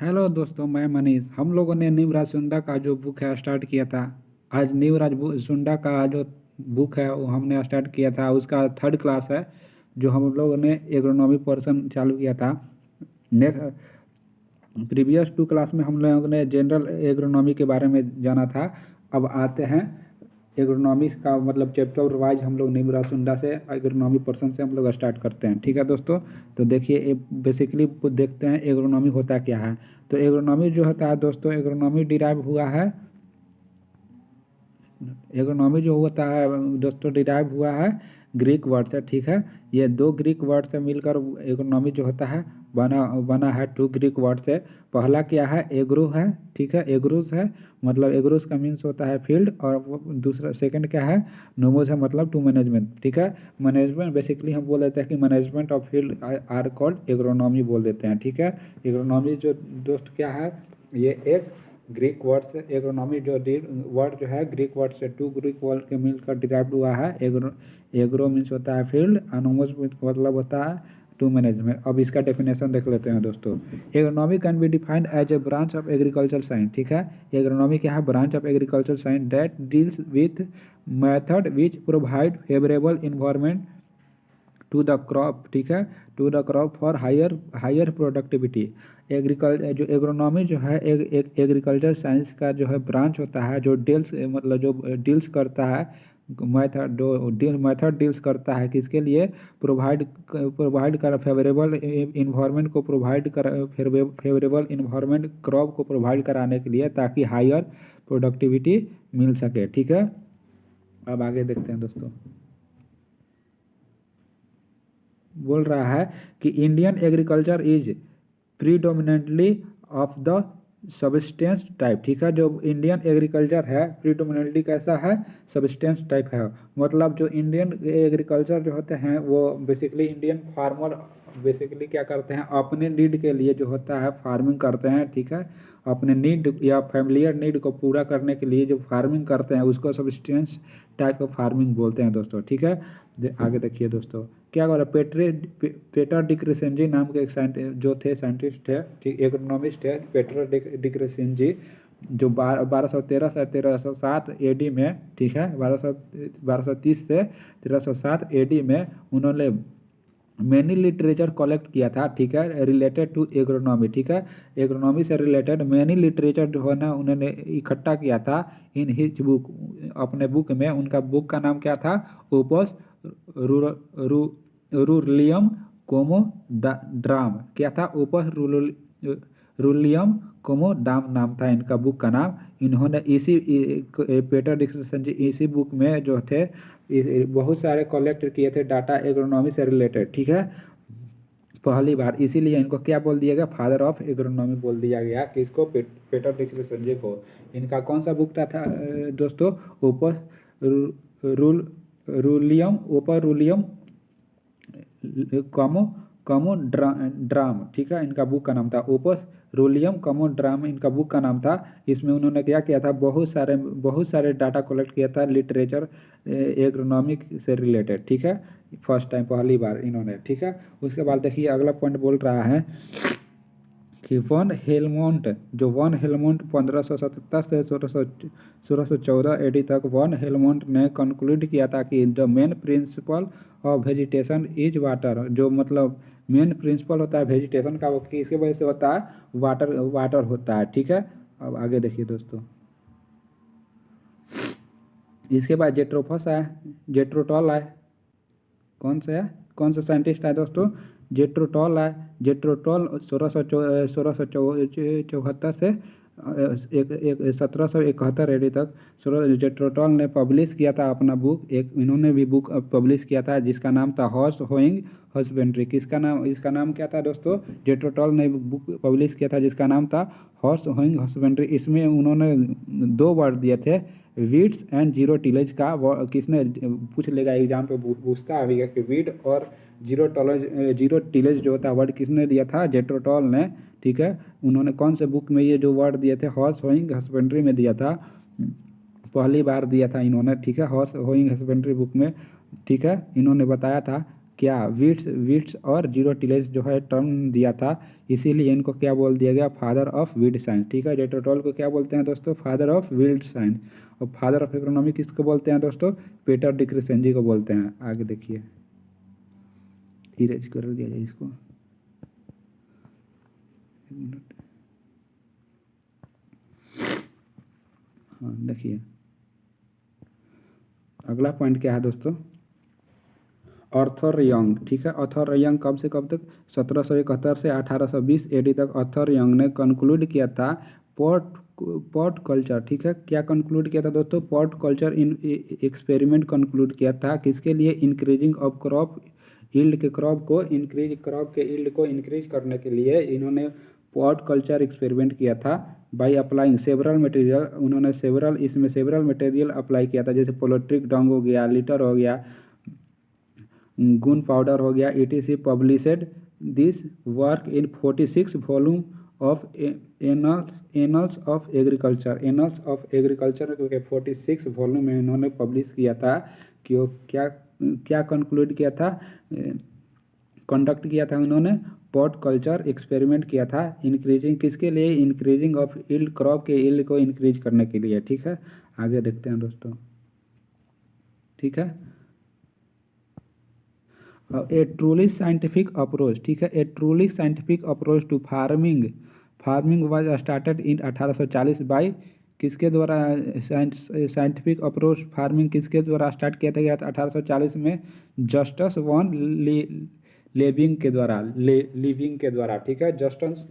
Hello दोस्तों, मैं मनीष। हम लोगों ने नीमराज सुंडा का जो बुक है स्टार्ट किया था। आज सुंडा का जो बुक है वो हमने स्टार्ट किया था। उसका थर्ड क्लास है जो हम लोगों ने एग्रोनॉमी पोर्शन चालू किया था। नेक्स्ट प्रीवियस टू क्लास में हम लोगों ने जनरल एग्रोनॉमी के बारे में जाना था। अब आते हैं एग्रोनॉमी का मतलब चैप्टर वाइज हम लोग नीमराज सुंडा से एग्रोनॉमी पोर्शन से हम लोग स्टार्ट करते हैं। ठीक है दोस्तों, तो देखिए बेसिकली देखते हैं एग्रोनॉमी होता क्या है। तो एग्रोनॉमी जो होता है दोस्तों, एग्रोनॉमी डिराइव हुआ है। एग्रोनॉमी जो होता है दोस्तों डिराइव हुआ है ग्रीक वर्ड से। ठीक है, ये दो ग्रीक वर्ड से मिलकर एग्रोनॉमी जो होता है बना बना है टू ग्रीक वर्ड से। पहला क्या है, एग्रो है। ठीक है, एग्रोस है, मतलब एग्रोस का मीन्स होता है फील्ड। और दूसरा सेकंड क्या है, नोमोस है, मतलब टू मैनेजमेंट। ठीक है, मैनेजमेंट बेसिकली हम बोल देते हैं कि management of field are called agronomy बोल देते हैं। ठीक है, एग्रोनॉमी जो दोस्त क्या है, ये एक ग्रीक वर्ड से एग्रोनॉमी जो वर्ड जो है ग्रीक वर्ड से टू ग्रीक वर्ड के मिलकर डिराइव हुआ है। एग्रो मीन्स होता है फील्ड, अनोमस मतलब होता है टू मैनेजमेंट। अब इसका डेफिनेशन देख लेते हैं दोस्तों। Agronomy can be defined as a branch of agriculture science. ठीक है, एग्रोनॉमी क्या है, branch of agriculture science that deals with method which provide favourable environment to the crop. ठीक है, to the crop for higher higher productivity. जो agronomy जो है एक एग्रीकल्चर साइंस का जो है ब्रांच होता है जो डील्स मतलब जो डील्स करता है मेथड डील्स करता है किसके लिए, प्रोवाइड कर फेवरेबल इन्वायरमेंट को प्रोवाइड कर फेवरेबल इन्वायरमेंट क्रॉप को प्रोवाइड कराने के लिए ताकि हायर प्रोडक्टिविटी मिल सके। ठीक है, अब आगे देखते हैं दोस्तों। बोल रहा है कि Indian agriculture is predominantly of the substance type. ठीक है, जो इंडियन एग्रीकल्चर है प्रीडोमिनेंटली कैसा है, सब्सटेंस टाइप है। मतलब जो इंडियन एग्रीकल्चर जो होते हैं वो बेसिकली इंडियन फार्मर बेसिकली क्या करते हैं, अपने नीड के लिए जो होता है फार्मिंग करते हैं। ठीक है, अपने नीड या फैमिलियर नीड को पूरा करने के लिए जो फार्मिंग करते हैं उसको सब्सटेंस टाइप ऑफ फार्मिंग बोलते हैं दोस्तों। ठीक है, आगे देखिए दोस्तों क्या कर रहा है। पेटर डिक्रेसेंजी नाम के एक जो थे साइंटिस्ट थे, ठीक इकोनॉमिस्ट है पेटर डिक्रेसेंजी, जो 1213 से 1307 एडी में, ठीक है 1230 से 1307 एडी में उन्होंने मैनी लिटरेचर कलेक्ट किया था। ठीक है, रिलेटेड टू एग्रोनॉमी। ठीक है, एग्रोनॉमी से रिलेटेड मैनी लिटरेचर जो है ना उन्होंने इकट्ठा किया था इन हिज बुक, अपने बुक में। उनका बुक का नाम क्या था, ओपस रूलियम कोमो ड्राम। क्या था, ओपस रूलियम कोमो डाम नाम था इनका बुक का नाम। इन्होंने पेटर डिक्सन जी इसी बुक में जो थे बहुत सारे कलेक्ट किए थे डाटा एग्रोनॉमी से रिलेटेड। ठीक है, पहली बार, इसीलिए इनको क्या बोल दिया गया, फादर ऑफ एग्रोनॉमी बोल दिया गया किसको, पेटर डिक्सन जी को। इनका कौन सा बुक था दोस्तों, ओपस रूल रूलियम ओपर रूलियम कमो कमो ड्राम। ठीक है, इनका बुक का नाम था ओपस रोलियम कमो ड्राम, इनका बुक का नाम था। इसमें उन्होंने क्या किया था, बहुत सारे डाटा कलेक्ट किया था लिटरेचर एग्रोनॉमिक से रिलेटेड। ठीक है, फर्स्ट टाइम पहली बार इन्होंने। ठीक है, उसके बाद देखिए अगला पॉइंट बोल रहा है कि वन हेलमोंट 1577 से 1614 एडी तक वन हेलमोंट ने कंक्लूड किया था कि the main principle of vegetation is water. जो मतलब मेन प्रिंसिपल होता है वेजिटेशन का वो किसके वजह से होता है, वाटर होता है। ठीक है, अब आगे देखिए दोस्तों। इसके बाद जेट्रोफस है, जेट्रोटॉल है, कौन सा साइंटिस्ट है दोस्तों, जेट्रोटॉल है। जेट्रोटॉल 1674 से 1771 एडी तक जेट्रोटॉल ने पब्लिश किया था अपना बुक। एक इन्होंने भी बुक पब्लिश किया था जिसका नाम था हॉर्स होइंग हस्बेंड्री। इसका नाम क्या था दोस्तों, जेट्रोटॉल ने बुक पब्लिश किया था जिसका नाम था हॉर्स होइंग हस्बेंड्री। इसमें उन्होंने दो वर्ड दिए थे, वीड्स एंड जीरो टिलेज का। किसने पूछ लेगा एग्जाम पे, पूछता है कि वीड और जीरो टिलेज जो होता है वर्ड किसने दिया था, जेट्रोटॉल ने। ठीक है, उन्होंने कौन से बुक में ये जो वर्ड दिए थे, हॉर्स होइंग हस्बेंड्री में दिया था, पहली बार दिया था इन्होंने। ठीक है, हॉर्स होइंग हस्बेंड्री बुक में। ठीक है, इन्होंने बताया था क्या विट्स विट्स और जीरो टिलेज जो है टर्म दिया था, इसीलिए इनको क्या बोल दिया गया, फादर ऑफ विल्ड साइंस। ठीक है, डेटोटॉल को क्या बोलते हैं दोस्तों, फादर ऑफ विल्ड साइंस। और फादर ऑफ इकोनॉमी किसको बोलते हैं दोस्तों, पीटर डिक्रूसेंजी को बोलते हैं। आगे देखिए, इरेज कर दिया जाए इसको, एक मिनट। हाँ देखिए, अगला पॉइंट क्या है दोस्तों, आर्थर यंग। ठीक है, आर्थर यंग कब से कब तक, 1771 से 1820 एडी तक आर्थर यंग ने कंक्लूड किया था पॉट पॉट कल्चर। ठीक है, क्या कंक्लूड किया था दोस्तों, pot culture in experiment conclude किया था, किसके लिए, इंक्रीजिंग ऑफ क्रॉप यील्ड के क्रॉप के यील्ड को इंक्रीज करने के लिए इन्होंने पॉट कल्चर एक्सपेरिमेंट किया था। बाई अप्लाइंग सेवरल मटेरियल, उन्होंने इसमें सेवरल मटेरियल अप्लाई किया था, जैसे पोल्ट्रिक डंग हो गया, लिटर हो गया, गुन पाउडर हो गया, etc। Published this work in 46 volume of annuls of agriculture के 46 वॉल्यूम में इन्होंने पब्लिश किया था। कि वो क्या क्या कंक्लूड किया था, कंडक्ट किया था उन्होंने, पॉट कल्चर एक्सपेरिमेंट किया था, इंक्रीजिंग किसके लिए, इंक्रीजिंग ऑफ यील्ड, क्रॉप के यील्ड को इंक्रीज करने के लिए। ठीक है, आगे देखते हैं दोस्तों। ठीक है, ए ट्रूली साइंटिफिक अप्रोच। ठीक है, a truly scientific approach to farming was started in 1840 by, किसके द्वारा साइंटिफिक अप्रोच फार्मिंग किसके द्वारा स्टार्ट किया था गया था 1840 में, जस्टस वन लिविंग के द्वारा, लिविंग के द्वारा। ठीक है, जस्टस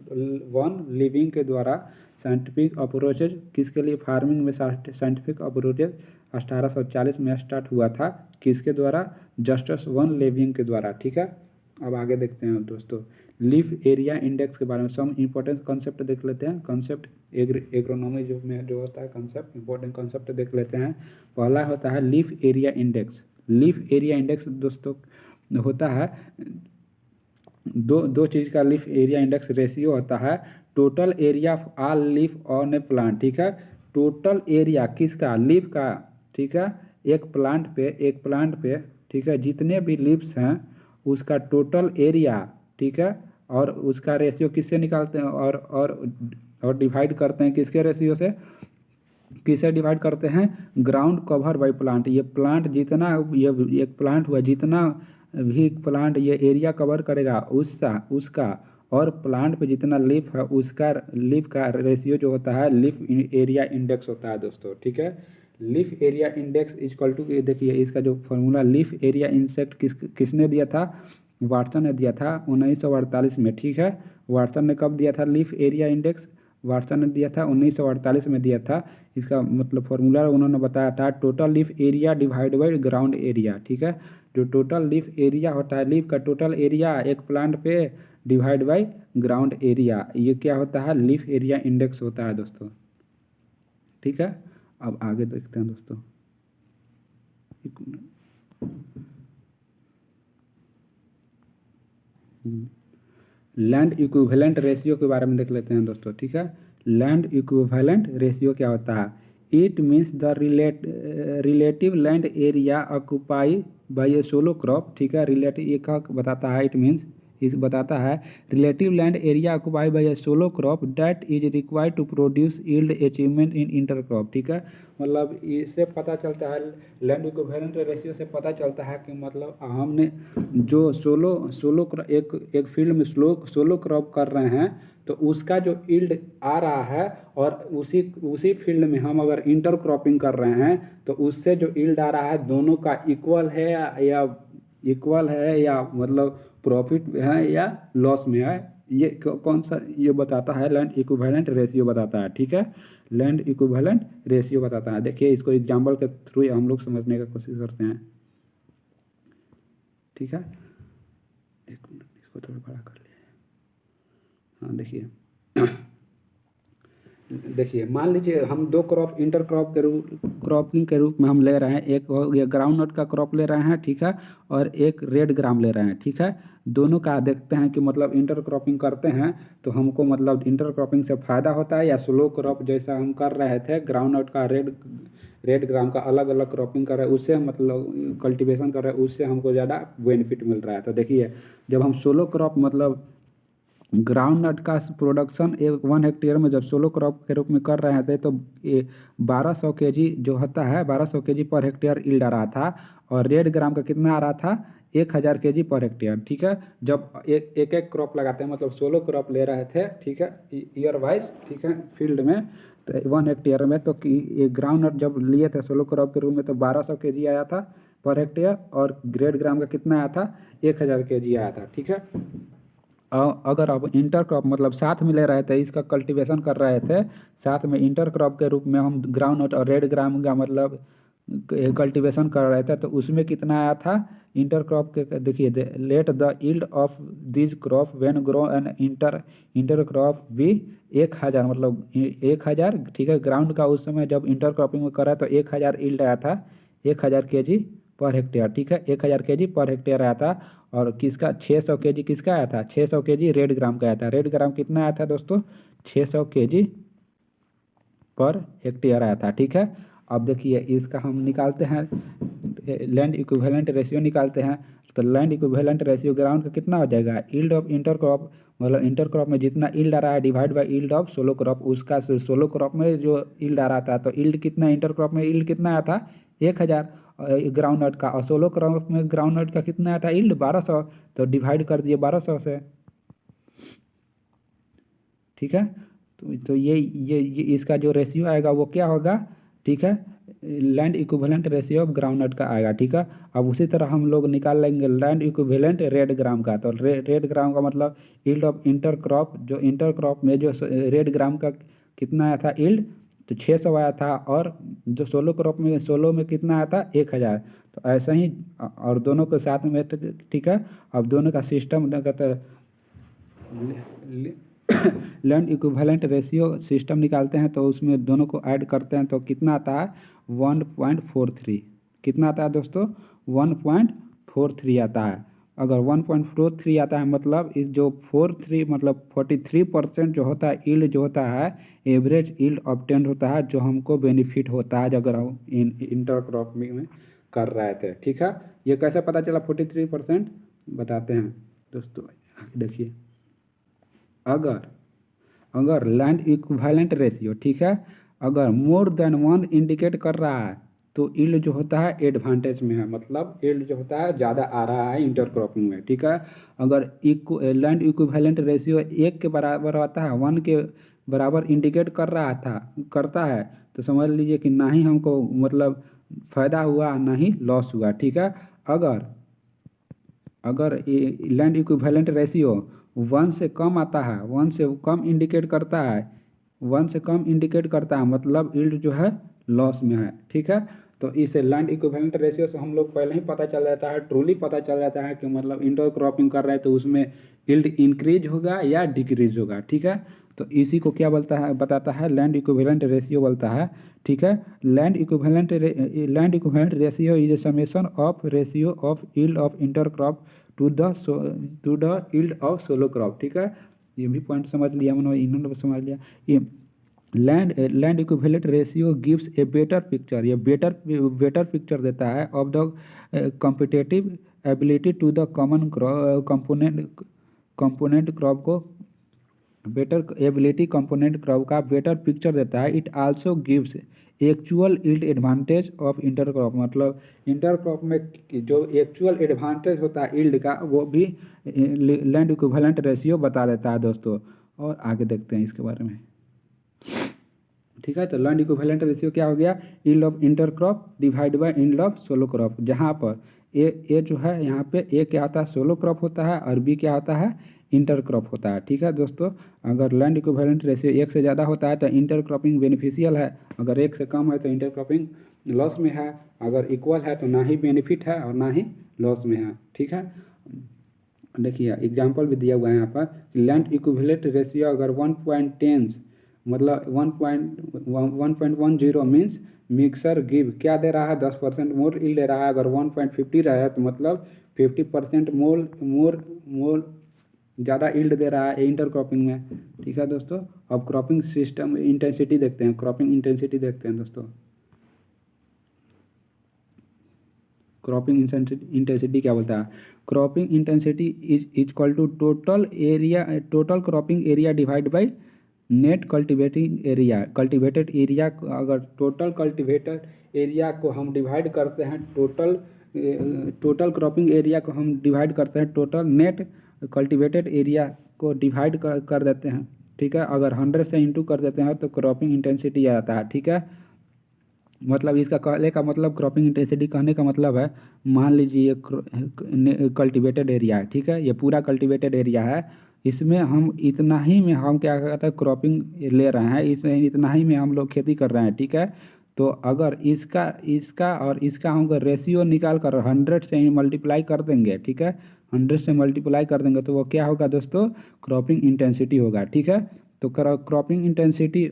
वन लिविंग के द्वारा साइंटिफिक अप्रोचेज किसके लिए, फार्मिंग में साइंटिफिक अप्रोचेज 1840 में स्टार्ट हुआ था, किसके द्वारा, जस्टस वन लिविंग के द्वारा। ठीक है, अब आगे देखते हैं दोस्तों, लीफ एरिया इंडेक्स के बारे में सम इंपॉर्टेंट कंसेप्ट देख लेते हैं। कंसेप्ट एग्रोनॉमी जो होता है कंसेप्ट, इंपॉर्टेंट कंसेप्ट देख लेते हैं। पहला होता है leaf area index. Leaf area index दोस्तों होता है दो चीज़ का लीफ एरिया इंडेक्स रेशियो होता है, total area of all leaf on A plant. ठीक है, टोटल एरिया किसका, लीफ का। ठीक है, एक प्लांट पे ठीक है, जितने भी लीव्स हैं उसका टोटल एरिया। ठीक है, और उसका रेशियो किससे निकालते हैं, और डिवाइड करते हैं किसके रेशियो से, किसे डिवाइड करते हैं, ग्राउंड कवर बाय प्लांट। ये प्लांट जितना, ये एक प्लांट हुआ, जितना भी प्लांट ये एरिया कवर करेगा उसका और प्लांट पे जितना लीफ है उसका, लीफ का रेशियो जो होता है लीफ एरिया इंडेक्स होता है दोस्तों। ठीक है, leaf area index equal to, देखिए इसका जो फॉर्मूला, लीफ एरिया इंसेक्ट किसने दिया था, वाटसन ने दिया था 1948 में। ठीक है, वाटसन ने कब दिया था लीफ एरिया इंडेक्स, वाटसन ने दिया था 1948 में दिया था। इसका मतलब फॉर्मूला उन्होंने बताया था, total leaf area divide by ground area. ठीक है, जो टोटल लीफ एरिया होता है, लीफ का टोटल एरिया एक प्लांट पे डिवाइड बाई ग्राउंड एरिया, ये क्या होता है, लीफ एरिया इंडेक्स होता है दोस्तों। ठीक है, अब आगे देखते हैं दोस्तों, एक मिनट। लैंड इक्विवेलेंट रेशियो के बारे में देख लेते हैं दोस्तों। ठीक है, लैंड इक्विवेलेंट रेशियो क्या होता है, it means the relative land area occupy by a solo crop. ठीक है, रिलेटिव ये क्या बताता है, इट मीन्स इस बताता है relative land area occupy by a solo crop that is required to produce yield achievement in inter crop. ठीक है, मतलब इससे पता चलता है, लैंड इक्विवेलेंट रेशियो से पता चलता है कि मतलब हमने जो एक फील्ड में सोलो क्रॉप कर रहे हैं तो उसका जो यील्ड आ रहा है, और उसी फील्ड में हम अगर इंटर क्रॉपिंग कर रहे हैं तो उससे जो यील्ड आ रहा है दोनों का इक्वल है या मतलब प्रॉफिट है या लॉस में है, ये कौन सा ये बताता है, लैंड इक्विवेलेंट रेशियो बताता है। ठीक है, लैंड इक्विवेलेंट रेशियो बताता है। देखिए इसको एग्जाम्पल के थ्रू हम लोग समझने का कोशिश करते हैं। ठीक है, एक मिनट इसको थोड़ा बड़ा कर लिया। हाँ देखिए देखिए मान लीजिए हम दो क्रॉप इंटर क्रॉप के रूप क्रॉपिंग के रूप में हम ले रहे हैं, एक हो गया ग्राउंड नट का क्रॉप ले रहे हैं, ठीक है, और एक रेड ग्राम ले रहे हैं, ठीक है। दोनों का देखते हैं कि मतलब इंटर क्रॉपिंग करते हैं तो हमको मतलब इंटर क्रॉपिंग से फ़ायदा होता है या स्लो क्रॉप जैसा हम कर रहे थे ग्राउंड नट का रेड रेड ग्राम का अलग अलग क्रॉपिंग कर रहे हैं उससे मतलब कल्टीवेशन कर रहे हैं उससे हमको ज़्यादा बेनिफिट मिल रहा है। तो देखिए जब हम सोलो क्रॉप मतलब ग्राउंड नट का प्रोडक्शन एक 1 हेक्टेयर में जब सोलो क्रॉप के रूप में कर रहे थे तो ये 1200 kg जो होता है 1200 kg पर हेक्टेयर ईल्ड आ रहा था, और रेड ग्राम का कितना आ रहा था 1000 kg पर हेक्टेयर, ठीक है। जब एक एक क्रॉप लगाते हैं मतलब सोलो क्रॉप ले रहे थे, ठीक है, ईयर वाइज, ठीक है, फील्ड में तो 1 हेक्टेयर में तो ये ग्राउंड नट जब लिए थे सोलो क्रॉप के रूप में तो 1200 kg आया था पर हेक्टेयर, और रेड ग्राम का कितना आया था 1000 kg आया था, ठीक है। अगर आप इंटर क्रॉप मतलब साथ में ले रहे थे इसका कल्टीवेशन कर रहे थे साथ में इंटर क्रॉप के रूप में हम ग्राउंड नट और रेड ग्राम का मतलब कल्टीवेशन कर रहे थे तो उसमें कितना आया था इंटर क्रॉप के देखिए let the yield of this crop when grow an inter crop भी 1000 मतलब 1000, ठीक है। ग्राउंड का उस समय जब इंटर क्रॉपिंग में करा तो 1000 यील्ड आया था 1000 kg पर हेक्टेयर, ठीक है, 1000 kg पर हेक्टेयर आया था। और किसका 600 kg किसका आया था 600 kg रेड ग्राम का आया था। रेड ग्राम कितना आया था दोस्तों 600 kg पर हेक्टेयर आया था, ठीक है। अब देखिए इसका हम निकालते हैं लैंड इक्विवेलेंट रेशियो निकालते हैं। तो लैंड इक्विवेलेंट रेशियो ग्राउंड का कितना हो जाएगा यील्ड ऑफ इंटर क्रॉप मतलब इंटर क्रॉप में जितना यील्ड आ रहा है divide by yield of solo crop, उसका सोलो क्रॉप में जो यील्ड आ रहा था तो यील्ड कितना इंटर क्रॉप में यील्ड कितना आया था 1000 ग्राउंड नट का, और सोलो क्रॉप में ग्राउंड नट का कितना आया था यील्ड 1200, तो डिवाइड कर दिए 1200 से, ठीक है। तो ये इसका जो रेशियो आएगा वो क्या होगा, ठीक है, land equivalent ratio of groundnut का आएगा, ठीक है। अब उसी तरह हम लोग निकाल लेंगे लैंड इक्विवेलेंट रेड ग्राम का। तो रेड ग्राम का मतलब यील्ड ऑफ इंटर क्रॉप, जो इंटर क्रॉप में जो रेड ग्राम का कितना आया था यील्ड तो 600 आया था, और जो सोलो क्रॉप में सोलो में कितना आया था 1000। तो ऐसा ही और दोनों के साथ में, ठीक है। अब दोनों का सिस्टम कहते लैंड इक्विवेलेंट रेशियो सिस्टम निकालते हैं तो उसमें दोनों को ऐड करते हैं तो कितना आता है 1.43, कितना आता है दोस्तों 1.43 आता है। अगर 1.43 आता है मतलब इस जो 43 मतलब 43% जो होता है यील्ड जो होता है एवरेज यील्ड ऑब्टेंड होता है जो हमको बेनिफिट होता है अगर हम इंटर क्रॉप में कर रहे थे, ठीक है। ये कैसे पता चला 43% बताते हैं दोस्तों, देखिए अगर अगर लैंड इक्विवेलेंट रेशियो, ठीक है, अगर मोर देन 1 इंडिकेट कर रहा है तो यील्ड जो होता है एडवांटेज में है, मतलब यील्ड जो होता है ज़्यादा आ रहा है इंटर क्रॉपिंग में, ठीक है। अगर लैंड इक्विवेलेंट रेशियो 1 के बराबर आता है 1 के बराबर इंडिकेट कर रहा था करता है तो समझ लीजिए कि ना ही हमको मतलब फ़ायदा हुआ ना ही लॉस हुआ, ठीक है। अगर अगर लैंड इक्विवेलेंट रेशियो 1 से कम आता है 1 से कम इंडिकेट करता है 1 से कम इंडिकेट करता है मतलब यील्ड जो है लॉस में है, ठीक है। तो इस लैंड इक्विवेलेंट रेशियो से हम लोग पहले ही पता चल जाता है ट्रूली पता चल जाता है कि मतलब इंडोर क्रॉपिंग कर रहे हैं तो उसमें यील्ड इंक्रीज होगा या डिक्रीज होगा, ठीक है। तो इसी को क्या बोलता है बताता है लैंड इक्विवेलेंट रेशियो बोलता है, ठीक है। Land equivalent ratio is a summation of ratio of yield of inter crop to the yield of solo crop, ठीक है। ये भी पॉइंट समझ लिया मैंने, इन्होंने समझ लिया। ये land equivalent ratio gives a better picture, ये बेटर पिक्चर देता है of the competitive ability to the common component crop को, बेटर एबिलिटी कंपोनेंट क्रॉप का बेटर पिक्चर देता है। It also gives actual yield advantage of inter crop, मतलब inter crop में जो एक्चुअल एडवांटेज होता है यील्ड का वो भी लैंड इक्विवेलेंट रेशियो बता देता है दोस्तों। और आगे देखते हैं इसके बारे में, ठीक है। तो लैंड इक्विवेलेंट रेशियो क्या हो गया yield of inter crop divide by yield of solo crop, जहाँ पर ए जो है यहाँ पे ए क्या होता है सोलो क्रॉप होता है और बी क्या होता है इंटर क्रॉप होता है, ठीक है दोस्तों। अगर लैंड इक्विवेलेंट रेशियो 1 से ज़्यादा होता है तो इंटर क्रॉपिंग बेनिफिशियल है, अगर 1 से कम है तो इंटर क्रॉपिंग लॉस में है, अगर इक्वल है तो ना ही बेनिफिट है और ना ही लॉस में है, ठीक है। देखिए एग्जाम्पल भी दिया हुआ है यहाँ पर लैंड इक्विवेलेंट रेशियो अगर 1.10 मतलब 1.10 मीन्स मिक्सर गिव क्या दे रहा है, 10% मोर ईल्ड दे रहा है। अगर 1.50 रहा है तो मतलब 50% मोर मोर मोर ज़्यादा ईल्ड दे रहा है इंटर क्रॉपिंग में। ठीक है दोस्तों, अब क्रॉपिंग सिस्टम इंटेंसिटी देखते हैं, क्रॉपिंग इंटेंसिटी देखते हैं दोस्तों। क्रॉपिंग इंटेंसिटी क्या बोलता है, cropping intensity is equal to total area, total cropping area divide by net cultivating area. Cultivated area, अगर टोटल कल्टिवेटेड एरिया को हम डिवाइड करते हैं, टोटल क्रॉपिंग एरिया को हम डिवाइड करते हैं टोटल नेट कल्टिवेटेड एरिया को डिवाइड कर देते हैं। ठीक है, अगर 100 से इंटू कर देते हैं तो क्रॉपिंग इंटेंसिटी आ जाता है। ठीक है, मतलब इसका कहने का मतलब, क्रॉपिंग इंटेंसिटी कहने का मतलब है, मान लीजिए ये कल्टिवेटेड एरिया है। ठीक है, ये पूरा कल्टिवेटेड एरिया है, इसमें हम इतना ही में हम क्या कहते हैं क्रॉपिंग ले रहे हैं, इसमें इतना ही में हम लोग खेती कर रहे हैं। ठीक है, तो अगर इसका इसका और इसका हम अगर रेशियो निकाल कर 100 से मल्टीप्लाई कर देंगे, ठीक है, 100 से मल्टीप्लाई कर देंगे तो वो क्या होगा दोस्तों, क्रॉपिंग इंटेंसिटी होगा। ठीक है, तो cropping intensity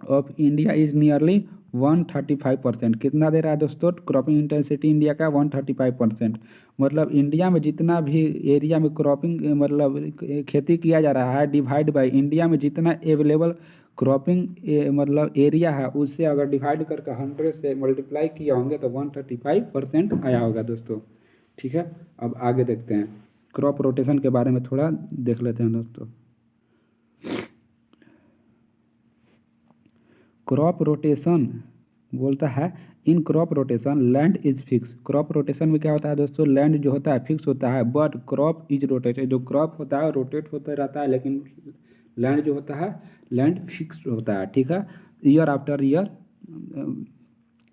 of India is nearly 135%। कितना दे रहा है दोस्तों, क्रॉपिंग इंटेंसिटी इंडिया का 135%। मतलब इंडिया में जितना भी एरिया में क्रॉपिंग मतलब खेती किया जा रहा है, डिवाइड बाय इंडिया में जितना अवेलेबल क्रॉपिंग मतलब एरिया है, उससे अगर डिवाइड करके 100 से मल्टीप्लाई किए होंगे तो 135% आया होगा दोस्तों। ठीक है, अब आगे देखते हैं, क्रॉप रोटेशन के बारे में थोड़ा देख लेते हैं दोस्तों। क्रॉप रोटेशन बोलता है, in crop rotation land is fix. Crop rotation में क्या होता है दोस्तों, लैंड जो होता है फिक्स होता है, बट क्रॉप इज रोटेटेड। जो क्रॉप होता है रोटेट होता रहता है, लेकिन लैंड जो होता है लैंड फिक्स होता है। ठीक है, year after year,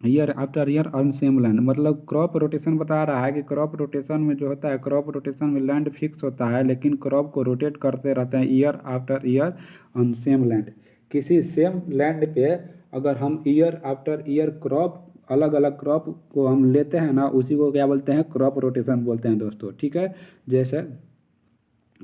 year after year on same land. मतलब क्रॉप रोटेशन बता रहा है कि क्रॉप रोटेशन में जो होता है, क्रॉप रोटेशन में लैंड फिक्स होता है, लेकिन क्रॉप को रोटेट करते रहते हैं year after year on same land. किसी सेम लैंड पे अगर हम ईयर आफ्टर ईयर क्रॉप, अलग अलग क्रॉप को हम लेते हैं ना, उसी को क्या बोलते हैं, क्रॉप रोटेशन बोलते हैं दोस्तों। ठीक है, जैसे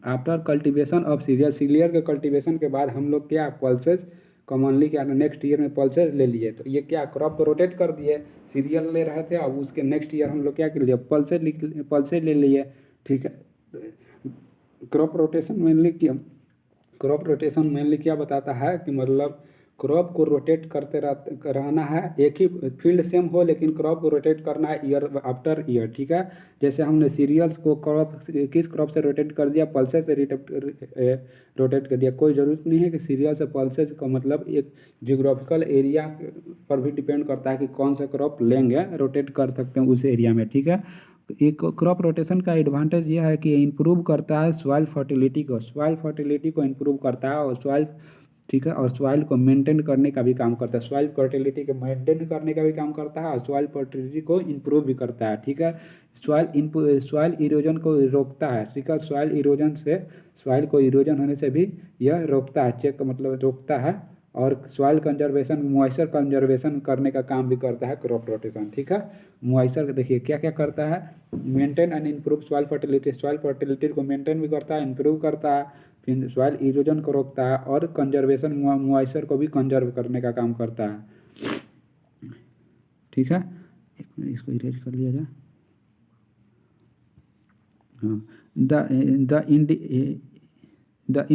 after cultivation of serial, serial के कल्टीवेशन के बाद हम लोग क्या पल्सेज कॉमनली क्या नेक्स्ट ईयर में पल्सेज ले लिए, तो ये क्या क्रॉप को रोटेट कर दिए, सीरियल ले रहे थे, अब उसके नेक्स्ट ईयर हम लोग क्या कर लिए, पल्सेज ले लिए। ठीक है, क्रॉप रोटेशन मेनली क्या बताता है कि मतलब क्रॉप को रोटेट करते रहना है, एक ही फील्ड सेम हो लेकिन क्रॉप को रोटेट करना है ईयर आफ्टर ईयर। ठीक है, जैसे हमने सीरियल्स को किस क्रॉप से रोटेट कर दिया, पल्सेस से रोटेट कर दिया। कोई ज़रूरत नहीं है कि सीरियल से पल्सेस का मतलब एक जियोग्राफिकल एरिया पर भी डिपेंड करता है कि कौन सा क्रॉप लेंगे, रोटेट कर सकते हैं उस एरिया में। ठीक है, एक क्रॉप रोटेशन का एडवांटेज यह है कि इम्प्रूव करता है सॉइल फर्टिलिटी को इम्प्रूव करता है, और सॉइल, ठीक है, और सॉइल को मेंटेन करने का भी काम करता है, सॉइल फर्टिलिटी को मेंटेन करने का भी काम करता है, और सॉइल फर्टिलिटी को इम्प्रूव भी करता है। ठीक है, सॉइल इरोजन को रोकता है। ठीक है, सॉइल इरोजन से, सॉइल को इरोजन होने से भी यह रोकता है, चेक मतलब रोकता है, और सॉइल कंजर्वेशन, मॉइस्चर कंजर्वेशन करने का काम भी करता है क्रॉप रोटेशन। ठीक है, मॉइस्चर देखिए क्या क्या करता है, maintain and improve soil fertility को मेंटेन भी करता है, इम्प्रूव करता है, फिर सॉइल इरोजन को रोकता है, और कंजर्वेशन मॉइस्चर को भी कंजर्व करने का काम करता है। ठीक है, एक मिनट इसको इरेज कर लिया जाए। हाँ, the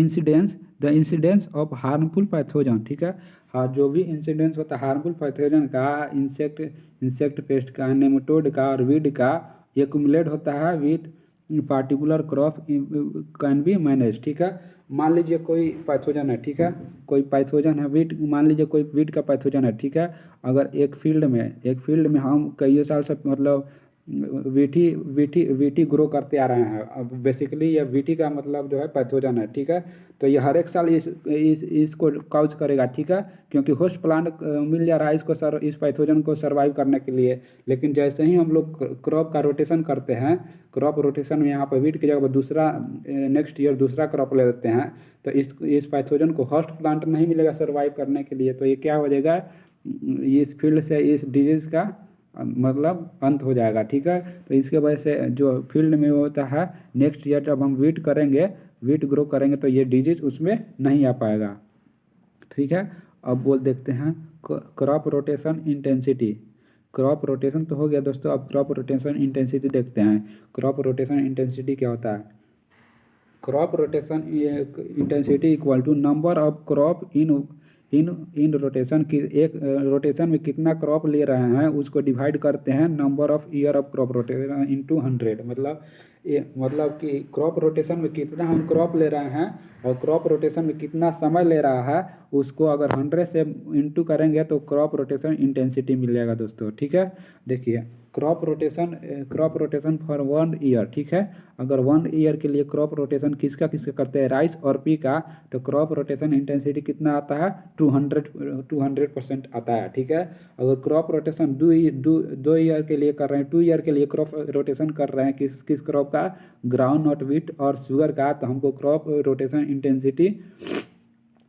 incidence of harmful pathogen. ठीक है, हाँ, जो भी इंसिडेंस होता है हार्मफुल पैथोजन का, इंसेक्ट पेस्ट का, नेमेटोड का और वीड का, एक्यूमुलेट होता है with particular crop can be manage. ठीक है, मान लीजिए कोई पैथोजन है, ठीक है, कोई पैथोजन है वीड, मान लीजिए कोई वीड का पैथोजन है। ठीक है, अगर एक फील्ड में हम कई साल से मतलब वीटी ग्रो करते आ रहे हैं, अब बेसिकली ये वीटी का मतलब जो है पैथोजन है। ठीक है, तो ये हर एक साल इसको काउज करेगा। ठीक है, क्योंकि होस्ट प्लांट मिल जा रहा है इसको इस पैथोजन को सर्वाइव करने के लिए। लेकिन जैसे ही हम लोग क्रॉप का रोटेशन करते हैं, क्रॉप रोटेशन में यहाँ पर वीट की जगह पर दूसरा नेक्स्ट ईयर दूसरा क्रॉप ले लेते हैं, तो इस पैथोजन को होस्ट प्लांट नहीं मिलेगा सर्वाइव करने के लिए, तो ये क्या हो जाएगा, इस फील्ड से इस डिजीज़ का मतलब अंत हो जाएगा। ठीक है, तो इसके वजह से जो फील्ड में होता है, नेक्स्ट ईयर जब हम वीट ग्रो करेंगे तो ये डिजीज उसमें नहीं आ पाएगा। ठीक है। अब बोल देखते हैं crop rotation intensity. Crop rotation तो हो गया दोस्तों, अब क्रॉप रोटेशन इंटेंसिटी देखते हैं। क्रॉप रोटेशन इंटेंसिटी क्या होता है? Crop rotation intensity equal to number of crop in rotation की, एक रोटेशन में कितना क्रॉप ले रहे हैं उसको डिवाइड करते हैं number of year of crop rotation into 100। मतलब कि क्रॉप रोटेशन में कितना हम क्रॉप ले रहे हैं और क्रॉप रोटेशन में कितना समय ले रहा है, उसको अगर 100 से इंटू करेंगे तो क्रॉप रोटेशन इंटेंसिटी मिल जाएगा दोस्तों। ठीक है, देखिए क्रॉप रोटेशन फॉर 1 ईयर। ठीक है, अगर 1 ईयर के लिए क्रॉप रोटेशन किसका किसका करते हैं, राइस और पी का, तो क्रॉप रोटेशन इंटेंसिटी कितना आता है? 200% आता है। ठीक है, अगर क्रॉप रोटेशन दो ईयर के लिए कर रहे हैं, 2 ईयर के लिए क्रॉप रोटेशन कर रहे हैं किस किस क्रॉप का, ग्राउंड नट, व्हीट और शुगर का, तो हमको क्रॉप रोटेशन इंटेंसिटी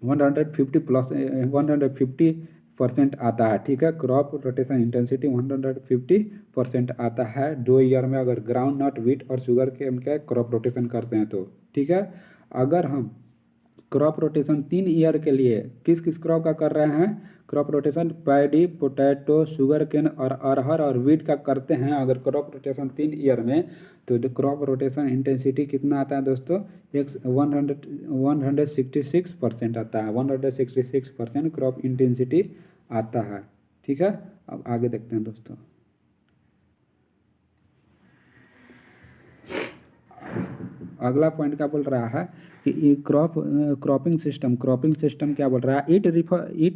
150% आता है। ठीक है, क्रॉप रोटेशन इंटेंसिटी 150% आता है 2 ईयर में, अगर ग्राउंड नट, व्हीट और शुगर के उनके क्रॉप रोटेशन करते हैं तो। ठीक है, अगर हम क्रॉप रोटेशन 3 ईयर के लिए किस किस क्रॉप का कर रहे हैं, crop rotation paddy, potato, sugar cane और अरहर और वीट का करते हैं, अगर क्रॉप रोटेशन 3 ईयर में, तो क्रॉप रोटेशन इंटेंसिटी कितना आता है दोस्तों? 166% आता है। 166% क्रॉप इंटेंसिटी आता है। ठीक है, अब आगे देखते हैं दोस्तों। अगला पॉइंट क्या बोल रहा है कि क्रॉपिंग सिस्टम क्या बोल रहा है? It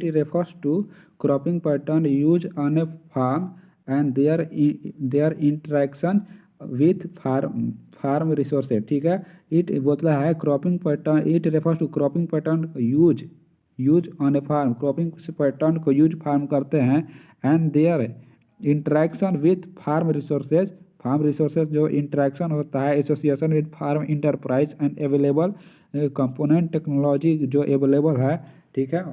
refers to cropping pattern use on a farm and their interaction with farm resources. ठीक है, इट बोलता है cropping pattern, it refers to cropping pattern use on a farm, cropping pattern को use farm करते हैं, and their interaction with farm resources जो interaction होता है, association with farm enterprise and available component technology जो available है। ठीक है,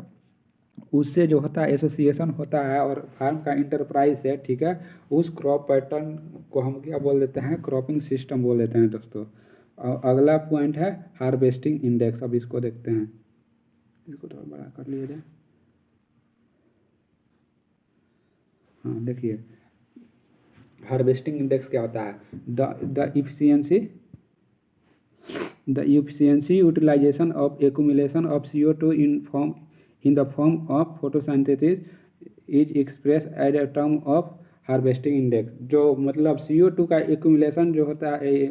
उससे जो होता है एसोसिएशन होता है और फार्म का इंटरप्राइज है। ठीक है, उस क्रॉप पैटर्न को हम क्या बोल देते हैं? क्रॉपिंग सिस्टम बोल देते हैं दोस्तों। अगला पॉइंट है हार्वेस्टिंग इंडेक्स। अब इसको देखते हैं, इसको थोड़ा बड़ा कर लिया जाए। हाँ देखिए, हार्वेस्टिंग इंडेक्स क्या होता है? The efficiency utilization of accumulation of CO2 in the form of photosynthesis is expressed as a term of harvesting index. जो मतलब CO2 का एक्यूमुलेशन जो होता है,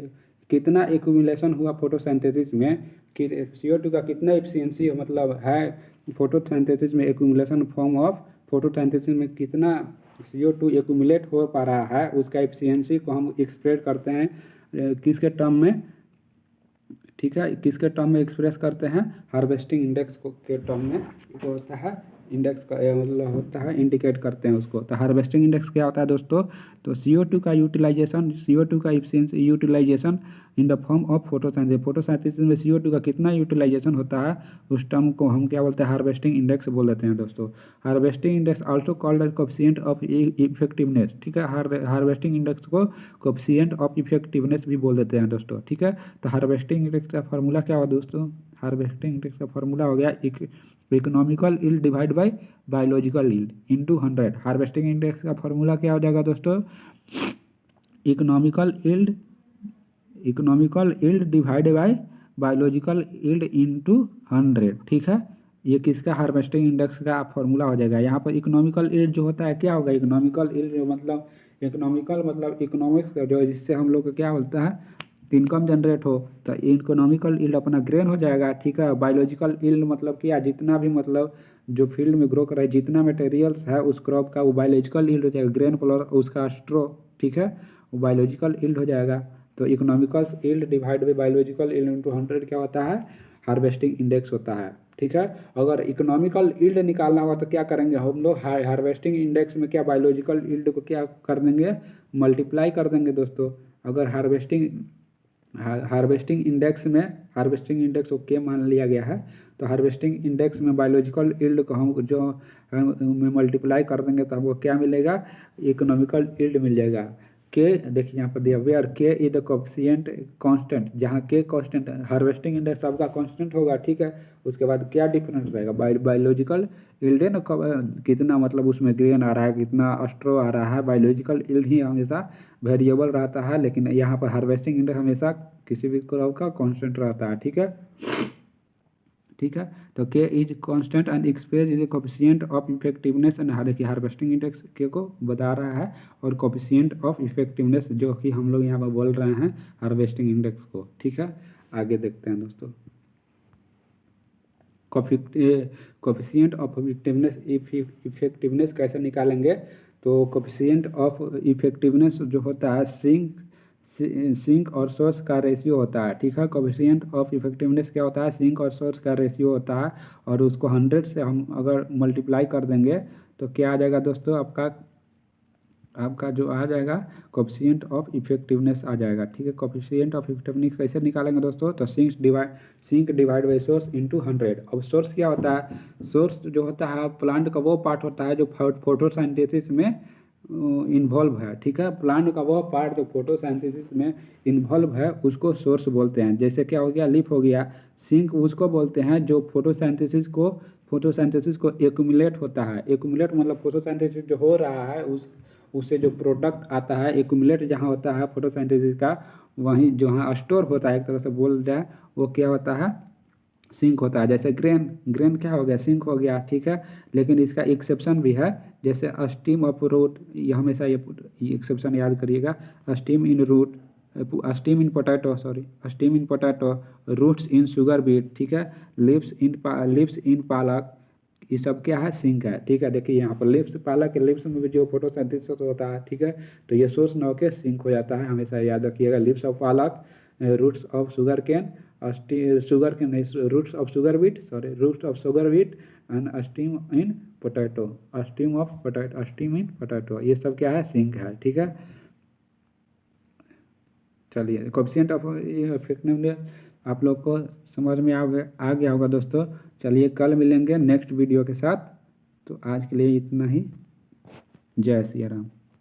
कितना एक्यूमुलेशन हुआ फोटोसिंथेसिस में, कि CO2 का कितना एफिशिएंसी मतलब है फोटोसिंथेसिस में, एक्यूमुलेशन फॉर्म ऑफ फोटोसिंथेसिस में कितना CO2 एक्यूमुलेट हो पा रहा है, उसका एफिशिएंसी को हम एक्सप्रेस करते हैं किसके टर्म में? ठीक है, किसके टर्म में एक्सप्रेस करते हैं? हार्वेस्टिंग इंडेक्स को के टर्म में जो होता है इंडेक्स का मतलब होता है, इंडिकेट करते हैं उसको। तो हार्वेस्टिंग इंडेक्स क्या होता है दोस्तों? तो CO2 का यूटिलाइजेशन, CO2 का efficiency utilization in the form of photosynthesis में CO2 का कितना यूटिलाइजेशन होता है, उस टर्म को हम क्या बोलते हैं? हार्वेस्टिंग इंडेक्स बोल देते हैं दोस्तों। Harvesting index also called as coefficient of effectiveness. ठीक है, हार्वेस्टिंग इंडेक्स को कोएफिशिएंट ऑफ इफेक्टिवनेस भी बोल देते हैं दोस्तों। ठीक है, तो हार्वेस्टिंग इंडेक्स का फार्मूला क्या हुआ दोस्तों? हार्वेस्टिंग इंडेक्स का फार्मूला हो गया economical yield divide by biological yield into 100। Harvesting index का फार्मूला क्या हो जाएगा दोस्तों? Economical yield divide by biological yield into 100। ठीक है, ये किसका हार्वेस्टिंग इंडेक्स का फार्मूला हो जाएगा। यहाँ पर इकोनॉमिकल यील्ड जो होता है क्या होगा? इकोनॉमिकल यील्ड मतलब इकोनॉमिक्स जो जिससे हम लोग को क्या बोलता है? इनकम जनरेट हो, तो इकोनॉमिकल यील्ड अपना ग्रेन हो जाएगा। ठीक है, बायोलॉजिकल यील्ड मतलब क्या? जितना भी मतलब जो फील्ड में ग्रो कर रहा है, जितना मटेरियल्स है उस क्रॉप का, वो बायोलॉजिकल यील्ड हो जाएगा। ग्रेन प्लस उसका स्ट्रो, ठीक है, वो बायोलॉजिकल यील्ड हो जाएगा। तो economical yield divide by biological yield into 100 क्या होता है? हार्वेस्टिंग इंडेक्स होता है। ठीक है, अगर इकोनॉमिकल यील्ड निकालना होगा तो क्या करेंगे हम लोग? हार्वेस्टिंग इंडेक्स में क्या बायोलॉजिकल यील्ड को क्या कर देंगे? मल्टीप्लाई कर देंगे दोस्तों। अगर हार्वेस्टिंग इंडेक्स को के मान लिया गया है, तो हार्वेस्टिंग इंडेक्स में बायोलॉजिकल यील्ड को हम में मल्टीप्लाई कर देंगे तो हमको क्या मिलेगा? इकोनॉमिकल यील्ड मिल जाएगा। के, देखिए यहाँ पर दिया वेयर के इज द कोफिशिएंट कांस्टेंट, जहाँ के कांस्टेंट हार्वेस्टिंग इंडेक्स सबका कांस्टेंट होगा, ठीक है। उसके बाद क्या डिफरेंस रहेगा, बायोलॉजिकल यील्ड है ना, कितना मतलब उसमें ग्रेन आ रहा है, कितना स्ट्रो आ रहा है, बायोलॉजिकल यील्ड ही हमेशा वेरिएबल रहता है, लेकिन यहाँ पर हार्वेस्टिंग इंडेक्स हमेशा किसी भी क्रॉप का कांस्टेंट रहता है, ठीक है। ठीक है, तो के is constant and express is coefficient of effectiveness and, देखिए हार्वेस्टिंग इंडेक्स के को बता रहा है, और कोफिशिएंट ऑफ इफेक्टिवनेस जो कि हम लोग यहाँ पर बोल रहे हैं हार्वेस्टिंग इंडेक्स को, ठीक है। आगे देखते हैं दोस्तों, कोफिशिएंट ऑफ इफेक्टिवनेस कैसे निकालेंगे, तो कोफिशिएंट ऑफ इफेक्टिवनेस जो होता है सिंक और सोर्स का रेशियो होता है, ठीक है। कोफिशिएंट ऑफ इफेक्टिवनेस क्या होता है, सिंक और सोर्स का रेशियो होता है, और उसको 100 से हम अगर मल्टीप्लाई कर देंगे तो क्या आ जाएगा दोस्तों, आपका जो आ जाएगा कोफिशिएंट ऑफ इफेक्टिवनेस आ जाएगा, ठीक है। कोफिशिएंट ऑफ इफेक्टिवनेस कैसे निकालेंगे दोस्तों, तो sink divide by source into 100। अब सोर्स क्या होता है, सोर्स जो होता है प्लांट का वो पार्ट होता है जो फोटोसिंथेसिस में इन्वॉल्व है, ठीक है। प्लांट का वो पार्ट जो फोटोसिंथेसिस में इन्वॉल्व है उसको सोर्स बोलते हैं। जैसे क्या हो गया, लीफ हो गया, सिंक उसको बोलते हैं जो फोटोसिंथेसिस को एक्यूमुलेट होता है। एक्यूमुलेट मतलब फोटोसिंथेसिस जो हो रहा है उससे जो प्रोडक्ट आता है, एक्यूमुलेट जहाँ होता है फोटोसिंथेसिस का, वहीं जहाँ स्टोर होता है एक तरह से बोल जाए, वो क्या होता है, सिंक होता है। जैसे ग्रेन क्या हो गया, सिंक हो गया, ठीक है। लेकिन इसका एक्सेप्शन भी है, जैसे स्टीम ऑफ रूट, ये हमेशा ये एक्सेप्शन याद करिएगा, stem in potato, roots in sugar beet, ठीक है, लिव्स इन पालक, ये सब क्या है, सिंक है, ठीक है। देखिए यहाँ पर लिप्स, पालक के लिप्स में भी जो फोटोसिंथेसिस होता है, ठीक है, तो ये सोर्स न होकर सिंक हो जाता है, हमेशा याद रखिएगा। Leaves of palak, roots of sugar cane, roots of sugar beet and stem in potato, ये सब क्या है, सिंक है, ठीक है। चलिए, कोफिशिएंट ऑफ इफेक्टिवनेस आप लोग को समझ में आ गया होगा दोस्तों। चलिए कल मिलेंगे नेक्स्ट वीडियो के साथ, तो आज के लिए इतना ही। जय सिया राम।